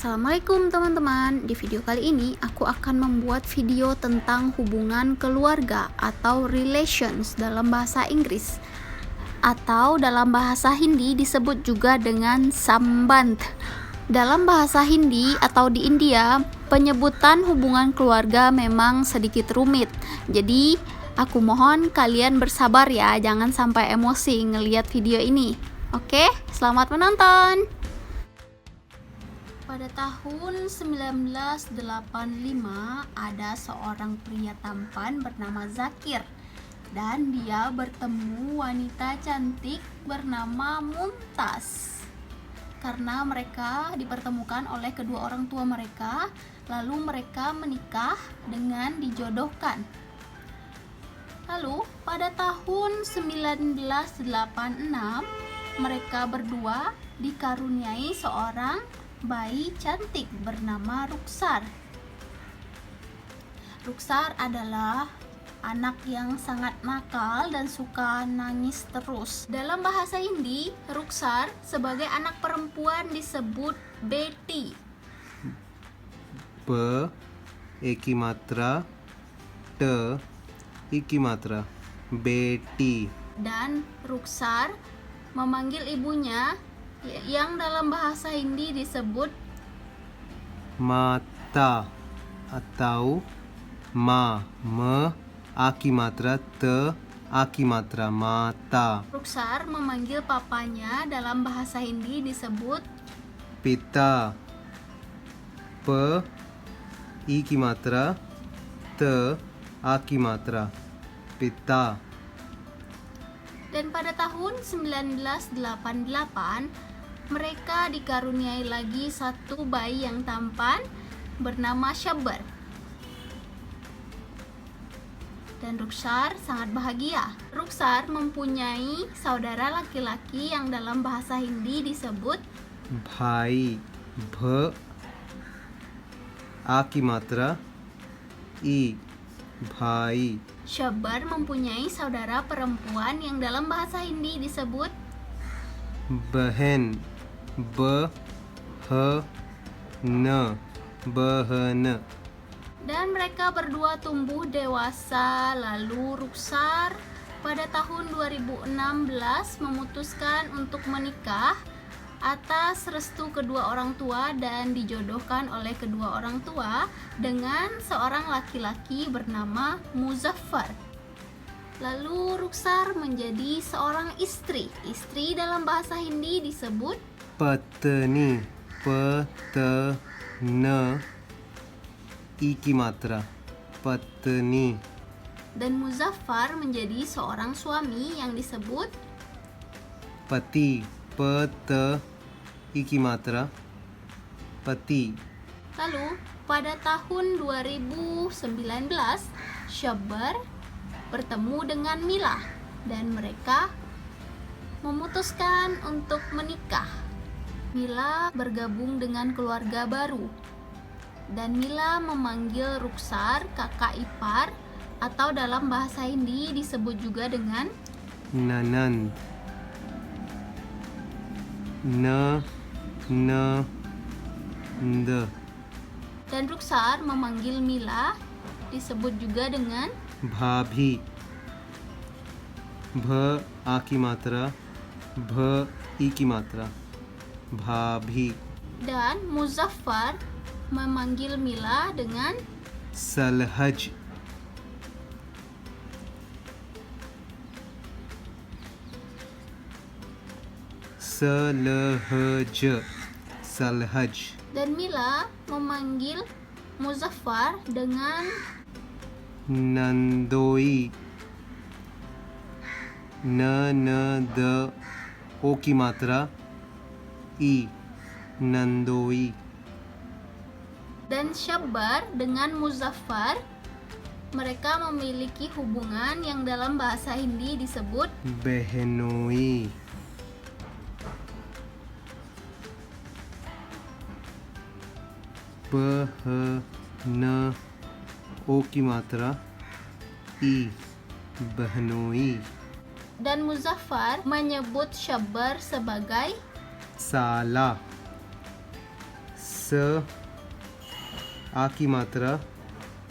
Assalamualaikum teman-teman. Di video kali ini aku akan membuat video tentang hubungan keluarga atau relations dalam bahasa Inggris, atau dalam bahasa Hindi disebut juga dengan sambandh. Dalam bahasa Hindi atau di India, penyebutan hubungan keluarga memang sedikit rumit. Jadi aku mohon kalian bersabar ya, jangan sampai emosi ngelihat video ini. Oke, selamat menonton. Pada tahun 1985 ada seorang pria tampan bernama Zakir, dan dia bertemu wanita cantik bernama Mumtaz. Karena mereka dipertemukan oleh kedua orang tua mereka, lalu mereka menikah dengan dijodohkan. Lalu pada tahun 1986 mereka berdua dikaruniai seorang bayi cantik bernama Ruksar. Ruksar adalah anak yang sangat nakal dan suka nangis terus. Dalam bahasa Hindi, Ruksar sebagai anak perempuan disebut Beti. प एक की मात्रा, ट एक की मात्रा, बेटी. Dan Ruksar memanggil ibunya yang dalam bahasa Hindi disebut माता atau ma, me a की मात्रा, त a की मात्रा, माता. Ruksar memanggil papanya dalam bahasa Hindi disebut पिता, प ई की मात्रा, त आ की मात्रा, पिता. Dan pada tahun 1988 mereka dikaruniai lagi satu bayi yang tampan bernama Shabbar. Dan Ruksar sangat bahagia. Ruksar mempunyai saudara laki-laki yang dalam bahasa Hindi disebut भाई, भ आ की मात्रा, ई, भाई. Shabbar mempunyai saudara perempuan yang dalam bahasa Hindi disebut बहन, ब ह न, बहन. dan mereka berdua tumbuh dewasa. Lalu Ruksar pada tahun 2016 memutuskan untuk menikah atas restu kedua orang tua dan dijodohkan oleh kedua orang tua dengan seorang laki-laki bernama Muzaffar. Lalu Ruksar menjadi seorang istri. Istri dalam bahasa Hindi disebut पत्नी, प त न ई की मात्रा, पत्नी. dan Muzaffar menjadi seorang suami yang disebut पति, प त ई की मात्रा, पति. Lalu pada tahun 2019 Shabbar bertemu dengan Mila dan mereka memutuskan untuk menikah. Mila bergabung dengan keluarga baru dan Mila memanggil Ruksar kakak ipar, atau dalam bahasa Hindi disebut juga dengan ननंद, न न the. dan Ruksar memanggil Mila disebut juga dengan भाभी, भ आ की मात्रा, भ ई की मात्रा, भाभी. dan Muzaffar memanggil Mila dengan सलहज, सलहज, सलहज. dan Mila memanggil Muzaffar dengan नंदोई, न न द ओ की मात्रा, ई, नंदोई. dan Shabbar dengan Muzaffar. Mereka memiliki hubungan yang dalam bahasa Hindi disebut बहनोई. प ह न ओ की मात्रा, ई, बहनोई. dan Muzaffar menyebut Shabbar sebagai साला, स आ की मात्रा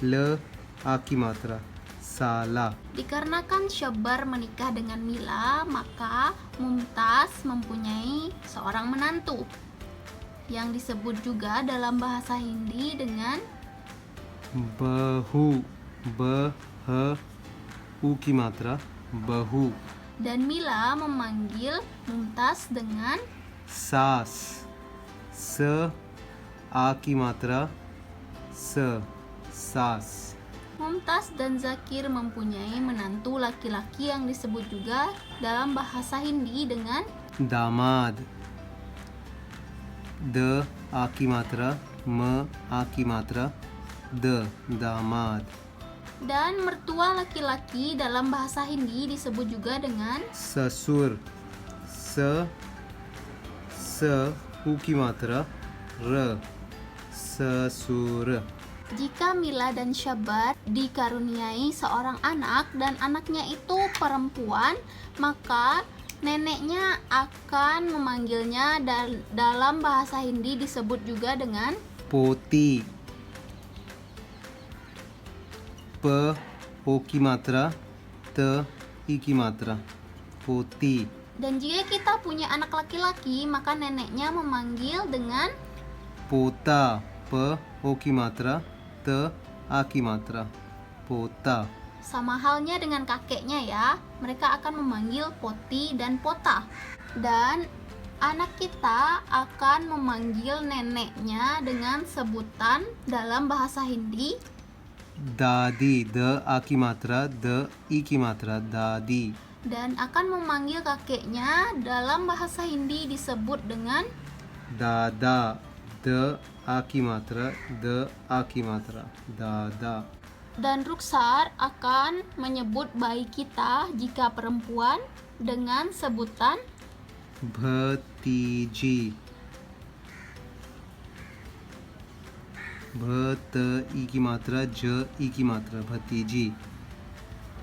ल आ की मात्रा साला. Dikarenakan Syabbar menikah dengan Mila, maka Mumtaz mempunyai seorang menantu yang disebut juga dalam bahasa Hindi dengan बहू ब ह उ की मात्रा बहू. dan Mila memanggil Mumtaz dengan सास स आ की मात्रा स सास. Mumtaz dan Zakir mempunyai menantu laki-laki yang disebut juga dalam bahasa Hindi dengan दामाद द आ की मात्रा म आ की मात्रा द दामाद. dan mertua laki-laki dalam bahasa Hindi disebut juga dengan ससुर स उ की मात्रा र ससुर. Jika Mila dan Syabbar dikaruniai seorang anak dan anaknya itu perempuan, maka neneknya akan memanggilnya dalam bahasa Hindi disebut juga dengan पोती प ओ की मात्रा त ई की मात्रा पोती. dan jika kita punya anak laki-laki, maka neneknya memanggil dengan पोता प ओ की मात्रा त आ की मात्रा पोता. sama halnya dengan kakeknya ya. Mereka akan memanggil poti dan pota. Dan anak kita akan memanggil neneknya dengan sebutan dalam bahasa Hindi दादी द आ की मात्रा द ई की मात्रा दादी. dan akan memanggil kakeknya dalam bahasa Hindi disebut dengan दादा द आ की मात्रा द आ की मात्रा दादा. dan Ruksar akan menyebut bayi kita jika perempuan dengan sebutan भतीजी भ त ई की मात्रा ज ई की मात्रा भतीजी.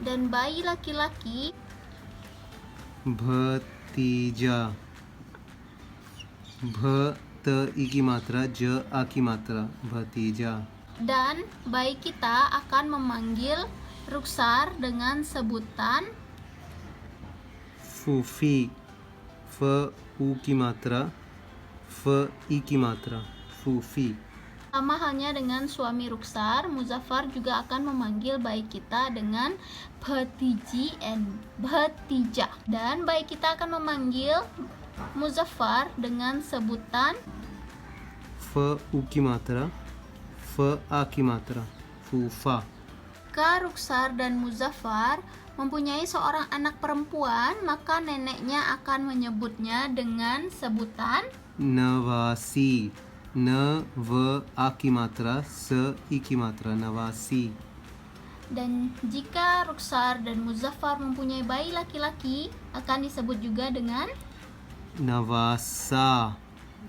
dan bayi laki-laki भतीजा भ त ई की मात्रा ज आ की मात्रा भतीजा. dan bayi kita akan memanggil Ruksar dengan sebutan फूफी फ उ की मात्रा फ ई की मात्रा फूफी. sama halnya dengan suami Ruksar. Muzaffar juga akan memanggil bayi kita dengan Bhatiji and Bhatija dan bayi kita akan memanggil Muzaffar dengan sebutan फ उ की मात्रा फ आ की मात्रा फूफा. Jika Ruksar dan Muzaffar mempunyai seorang anak perempuan, maka neneknya akan menyebutnya dengan sebutan नवासी न व आ की मात्रा स ई की मात्रा नवासी. dan jika Ruksar dan Muzaffar mempunyai bayi laki-laki akan disebut juga dengan नवासा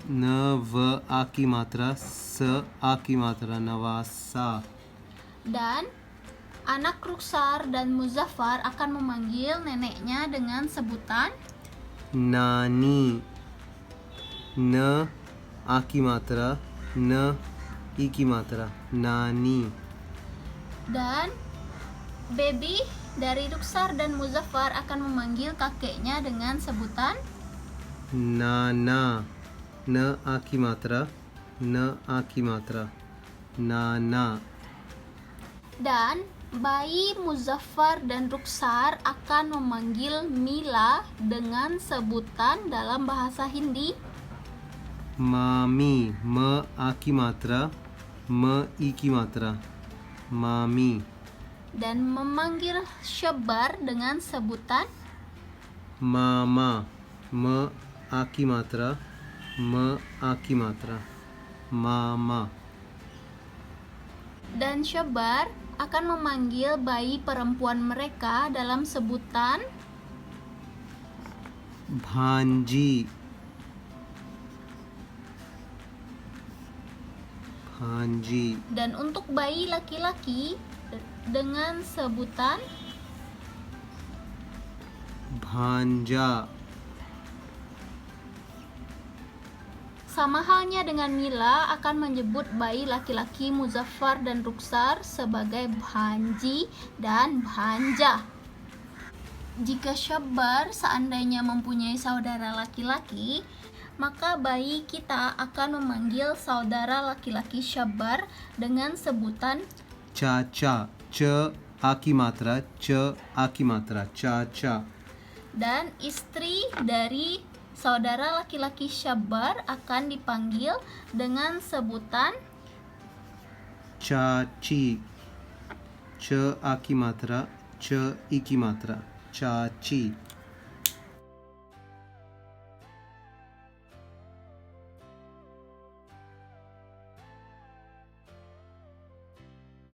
न व आ की मात्रा स आ की मात्रा नवासा. dan anak Ruksar dan Muzaffar akan memanggil neneknya dengan sebutan नानी न आ की मात्रा न ई की मात्रा नानी. dan baby dari Ruksar dan Muzaffar akan memanggil kakeknya dengan sebutan नाना न आ की मात्रा न आ की मात्रा नाना. dan bayi Muzaffar dan Ruksar akan memanggil Mila dengan sebutan dalam bahasa Hindi मामी म आ की मात्रा म ई की मात्रा मामी. dan memanggil Syabbar dengan sebutan मामा म आ की मात्रा म आ की मात्रा मामा. dan Syabbar akan memanggil bayi perempuan mereka dalam sebutan भांजी भांजी. dan untuk bayi laki-laki dengan sebutan भांजा Sama halnya dengan Mila akan menyebut bayi laki-laki Muzaffar dan Ruksar sebagai Bhanji dan Bhanja. Jika Syabbar seandainya mempunyai saudara laki-laki, maka bayi kita akan memanggil saudara laki-laki Syabbar dengan sebutan Caca. Ca aki matra, ca aki matra, caca. dan istri dari saudara laki-laki Syabbar akan dipanggil dengan sebutan Caci. Ca aki matra, ca iki matra, caci.